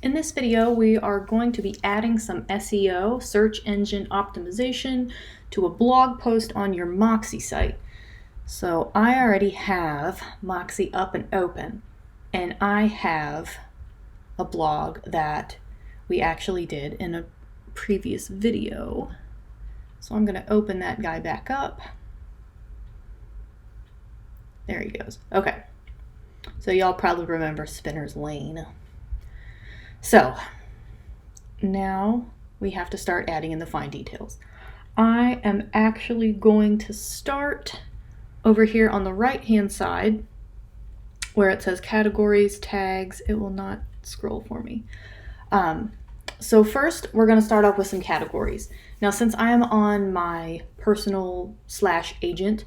In this video, we are going to be adding some SEO, search engine optimization, to a blog post on your Moxie site. So I already have Moxie up and open, and I have a blog that we actually did in a previous video. So I'm going to open that guy back up. There he goes. Okay. So y'all probably remember Spinner's Lane. So now we have to start adding in the fine details. I am actually going to start over here on the right hand side where it says categories, tags. It will not scroll for me. So first we're going to start off with some categories. Now since I am on my personal /agent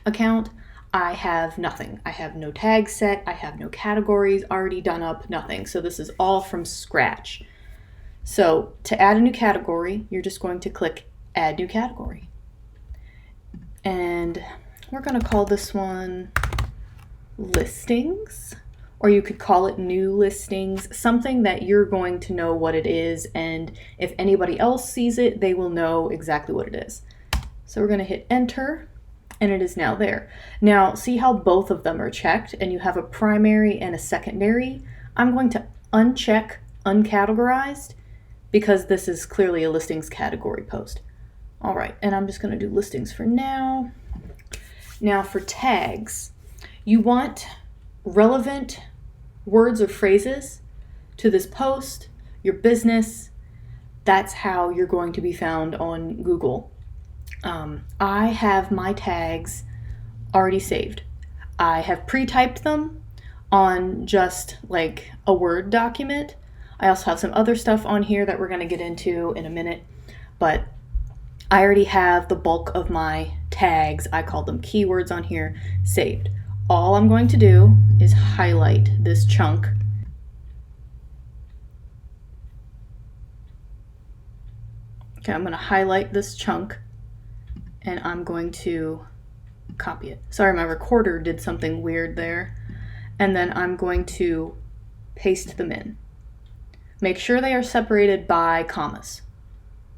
account, I have nothing. I have no tags set. I have no categories already done up, nothing. So this is all from scratch. So to add a new category, you're just going to click Add New Category. And we're going to call this one Listings, or you could call it New Listings, something that you're going to know what it is. And if anybody else sees it, they will know exactly what it is. So we're going to hit Enter. And it is now there. Now, see how both of them are checked and you have a primary and a secondary? I'm going to uncheck uncategorized because this is clearly a listings category post. All right, and I'm just going to do listings for now. Now for tags, you want relevant words or phrases to this post, your business. That's how you're going to be found on Google. I have my tags already saved. I have pre-typed them on just like a Word document. I also have some other stuff on here that we're going to get into in a minute, but I already have the bulk of my tags, I call them keywords on here, saved. All I'm going to do is highlight this chunk. Okay, I'm going to highlight this chunk. And I'm going to copy it. Sorry, my recorder did something weird there. And then I'm going to paste them in. Make sure they are separated by commas.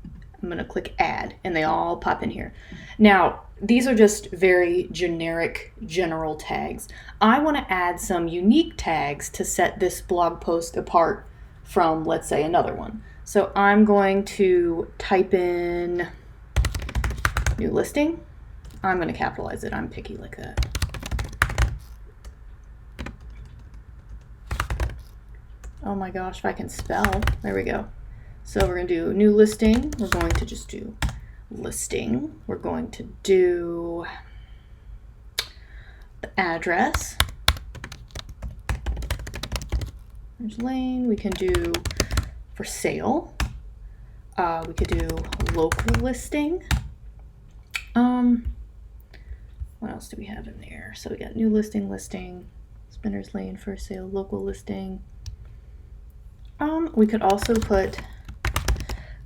I'm going to click Add, and they all pop in here. Now, these are just very generic, general tags. I want to add some unique tags to set this blog post apart from, let's say, another one. So I'm going to type in new listing. I'm going to capitalize it. I'm picky like that. Oh my gosh, if I can spell. There we go. So we're going to do new listing. We're going to just do listing. We're going to do the address. There's lane. We can do for sale. We could do local listing. What else do we have in there? So we got new listing, Spinner's Lane, for sale, local listing. We could also put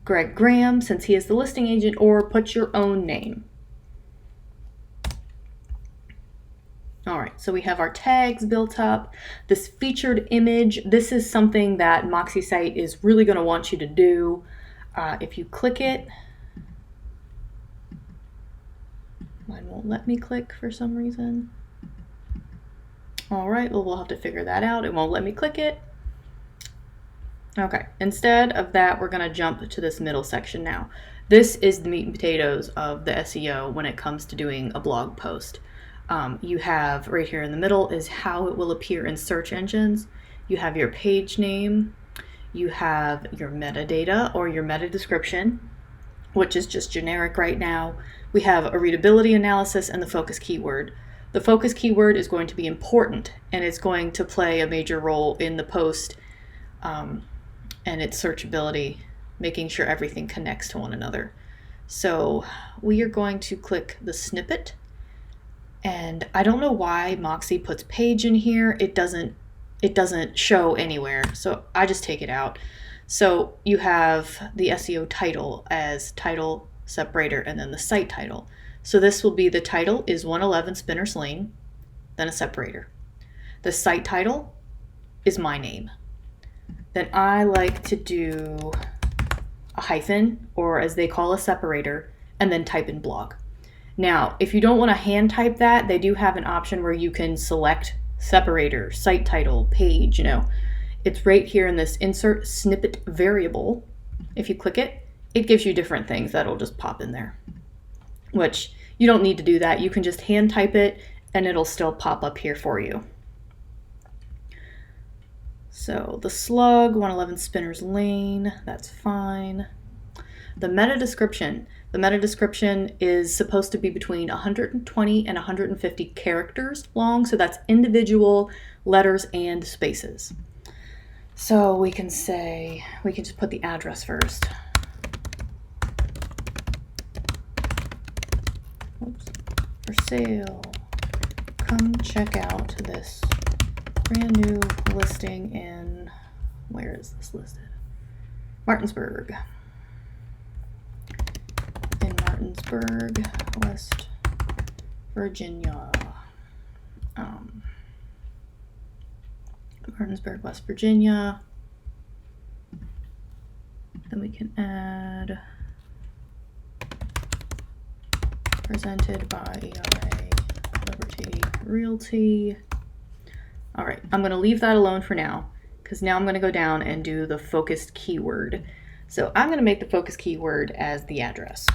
Greg Graham, since he is the listing agent, or put your own name. All right, so we have our tags built up. This featured image, this is something that Moxie site is really going to want you to do. If you click it, mine won't let me click for some reason. All right, well, we'll have to figure that out. It won't let me click it. Okay, instead of that, we're going to jump to this middle section now. This is the meat and potatoes of the SEO when it comes to doing a blog post. You have right here in the middle is how it will appear in search engines. You have your page name. You have your metadata or your meta description, which is just generic right now. We have a readability analysis and the focus keyword. The focus keyword is going to be important and it's going to play a major role in the post and its searchability, making sure everything connects to one another. So we are going to click the snippet, and I don't know why Moxie puts page in here. It doesn't show anywhere, so I just take it out. So you have the SEO title as title, separator, and then the site title. So this will be the title is 111 Spinner's Lane, then a separator. The site title is my name. then I like to do a hyphen, or as they call a separator, and then type in blog. Now, if you don't want to hand type that, they do have an option where you can select separator, site title, page, It's right here in this insert snippet variable. If you click it, it gives you different things that'll just pop in there, which you don't need to do that. You can just hand type it and it'll still pop up here for you. So the slug, 111 Spinner's Lane, that's fine. The meta description. The meta description is supposed to be between 120 and 150 characters long, so that's individual letters and spaces. So we can just put the address first. Oops. For sale. Come check out this brand new listing in, where is this listed? Martinsburg. In Martinsburg, West Virginia. Martinsburg, West Virginia. Then we can add presented by ERA, Liberty Realty. All right, I'm going to leave that alone for now because now I'm going to go down and do the focused keyword. So I'm going to make the focus keyword as the address.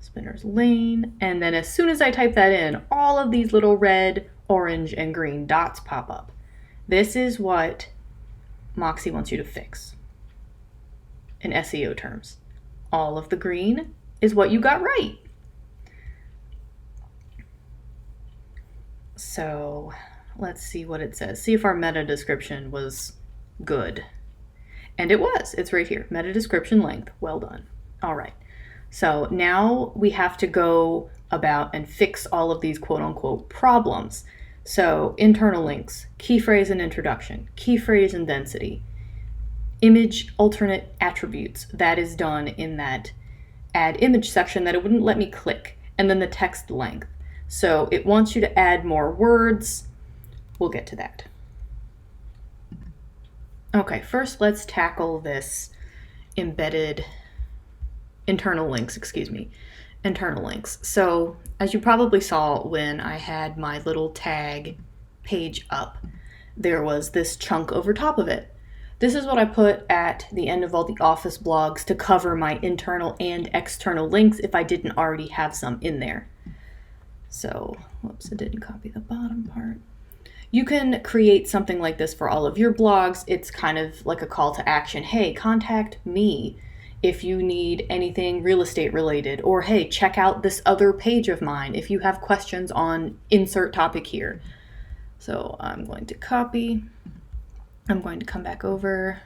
Spinner's Lane. And then as soon as I type that in, all of these little red, orange, and green dots pop up. This is what Moxie wants you to fix in SEO terms. All of the green is what you got right. So let's see what it says. See if our meta description was good. And it was. It's right here. Meta description length. Well done. All right. So now we have to go about and fix all of these quote unquote problems. So internal links, key phrase and introduction, key phrase and density, image alternate attributes. That is done in that add image section that it wouldn't let me click. And then the text length. So it wants you to add more words. We'll get to that. Okay, first let's tackle this internal links. So as you probably saw when I had my little tag page up, there was this chunk over top of it. This is what I put at the end of all the office blogs to cover my internal and external links if I didn't already have some in there. So, whoops, I didn't copy the bottom part. You can create something like this for all of your blogs. It's kind of like a call to action. Hey, contact me if you need anything real estate related, or hey, check out this other page of mine if you have questions on insert topic here. So I'm going to copy. I'm going to come back over.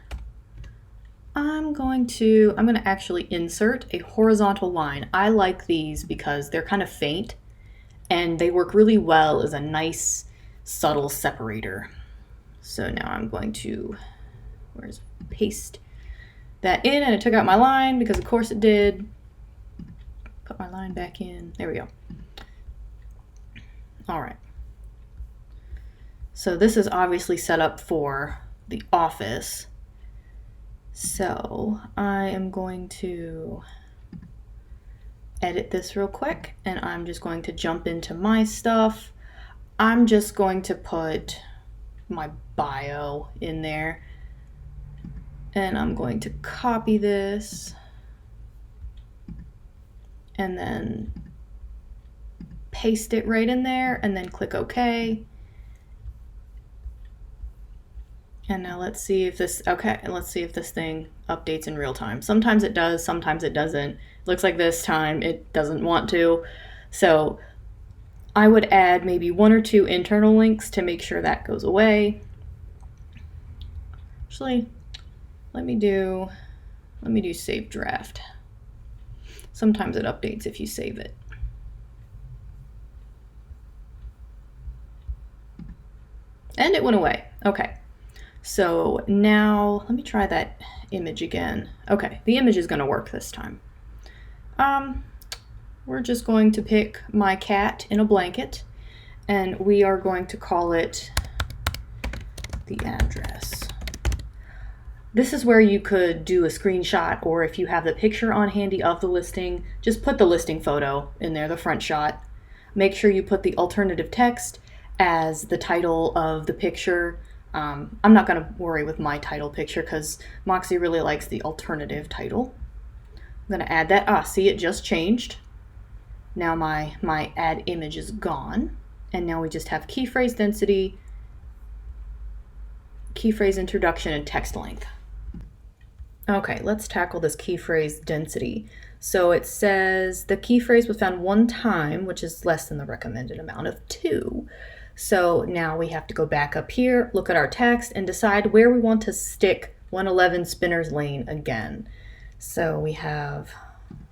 I'm going to actually insert a horizontal line. I like these because they're kind of faint and they work really well as a nice subtle separator. So now I'm going to, paste that in, and it took out my line because of course it did. Put my line back in. There we go. All right. So this is obviously set up for the office. So I am going to edit this real quick, and I'm just going to jump into my stuff. I'm just going to put my bio in there, and I'm going to copy this and then paste it right in there and then click OK. And now let's see if this, let's see if this thing updates in real time. Sometimes it does, sometimes it doesn't. It looks like this time it doesn't want to. So I would add maybe 1 or 2 internal links to make sure that goes away. Actually, let me do save draft. Sometimes it updates if you save it. And it went away. Okay. So now let me try that image again. Okay, the image is going to work this time. We're just going to pick my cat in a blanket, and we are going to call it the address. This is where you could do a screenshot, or if you have the picture on handy of the listing, just put the listing photo in there, the front shot. Make sure you put the alternative text as the title of the picture. I'm not going to worry with my title picture because Moxie really likes the alternative title. I'm going to add that. See, it just changed. Now my add image is gone. And now we just have key phrase density, key phrase introduction, and text length. Okay, let's tackle this key phrase density. So it says the key phrase was found one time, which is less than the recommended amount of 2. So now we have to go back up here, look at our text, and decide where we want to stick 111 Spinner's Lane again. So we have,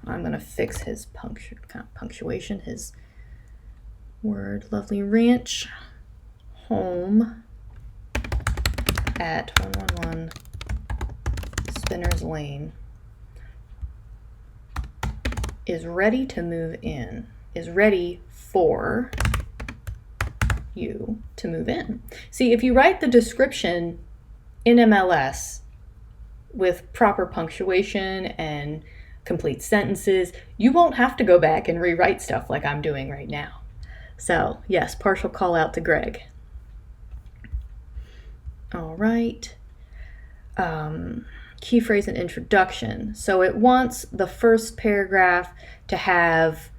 I'm going to fix his punctuation, his word, Lovely Ranch, home at 111 Spinner's Lane is ready to move in, is ready for you to move in. See, if you write the description in MLS with proper punctuation and complete sentences, you won't have to go back and rewrite stuff like I'm doing right now. So yes, partial call out to Greg. All right. Key phrase and introduction. So it wants the first paragraph to have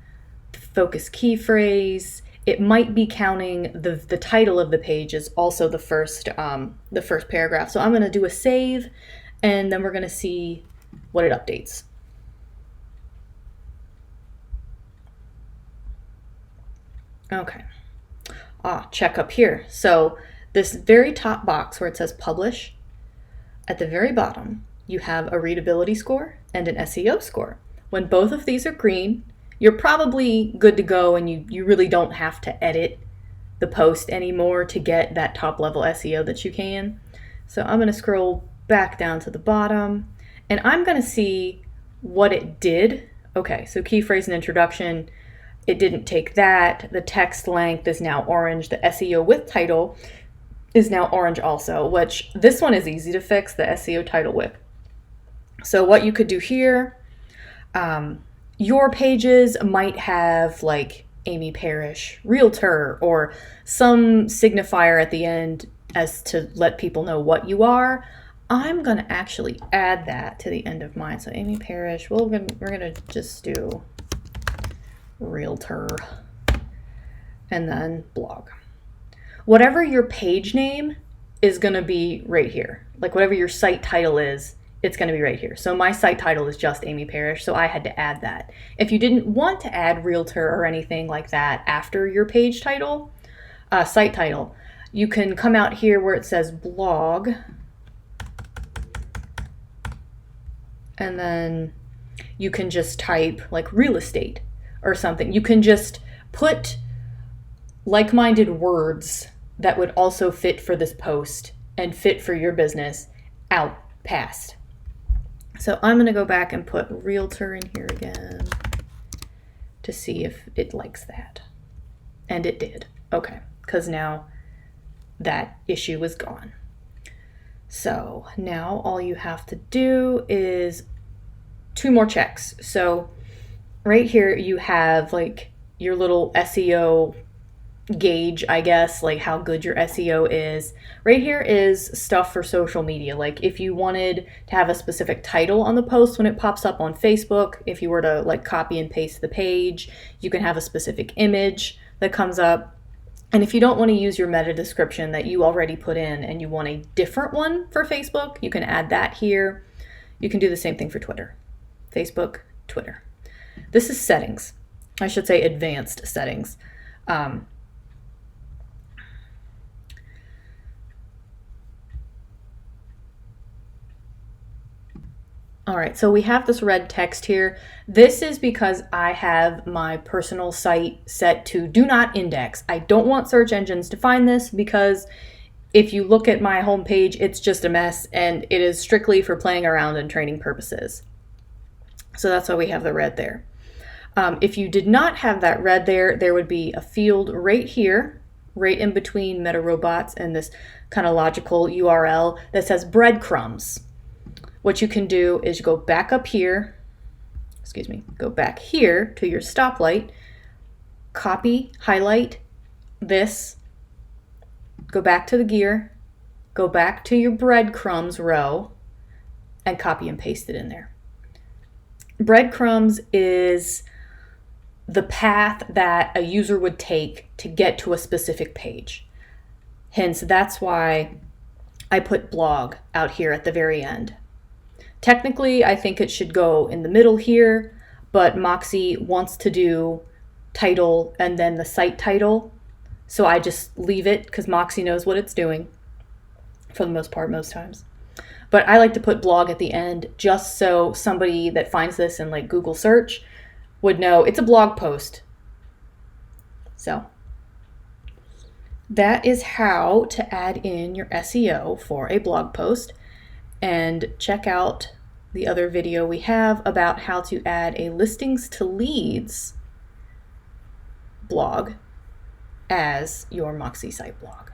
the focus key phrase. It might be counting the title of the page as also the first paragraph. So I'm going to do a save, and then we're going to see what it updates. Okay. Check up here. So this very top box where it says publish, at the very bottom, you have a readability score and an SEO score. When both of these are green, you're probably good to go, and you really don't have to edit the post anymore to get that top level SEO that you can. So I'm going to scroll back down to the bottom, and I'm going to see what it did. Okay, so key phrase and introduction, it didn't take that. The text length is now orange. The SEO with title is now orange also, which this one is easy to fix, the SEO title with. So what you could do here, your pages might have like Amy Parrish, Realtor, or some signifier at the end as to let people know what you are. I'm going to actually add that to the end of mine. So Amy Parrish, we're going to just do Realtor and then blog. Whatever your page name is going to be right here. Like whatever your site title is, it's going to be right here. So my site title is just Amy Parrish, so I had to add that. If you didn't want to add Realtor or anything like that after your page title, site title, you can come out here where it says blog, and then you can just type like real estate or something. You can just put like-minded words that would also fit for this post and fit for your business out past. So I'm going to go back and put Realtor in here again to see if it likes that. And it did. Okay, because now that issue is gone. So now all you have to do is 2 more checks. So right here you have like your little SEO gauge, I guess, like how good your SEO is. Right here is stuff for social media. Like if you wanted to have a specific title on the post when it pops up on Facebook, if you were to like copy and paste the page, you can have a specific image that comes up. And if you don't want to use your meta description that you already put in and you want a different one for Facebook, you can add that here. You can do the same thing for Twitter. Facebook, Twitter. This is settings. I should say advanced settings. All right, so we have this red text here. This is because I have my personal site set to do not index. I don't want search engines to find this because if you look at my homepage, it's just a mess, and it is strictly for playing around and training purposes. So that's why we have the red there. If you did not have that red there, there would be a field right here right in between Meta Robots and this kind of logical URL that says breadcrumbs. What you can do is go back up here, go back here to your stoplight, copy, highlight this, go back to the gear, go back to your breadcrumbs row, and copy and paste it in there. Breadcrumbs is the path that a user would take to get to a specific page. Hence, that's why I put blog out here at the very end. Technically, I think it should go in the middle here, but Moxie wants to do title and then the site title. So I just leave it because Moxie knows what it's doing for the most part, most times. But I like to put blog at the end just so somebody that finds this in like Google search would know it's a blog post. So that is how to add in your SEO for a blog post. And check out the other video we have about how to add a listings to leads blog as your Moxie site blog.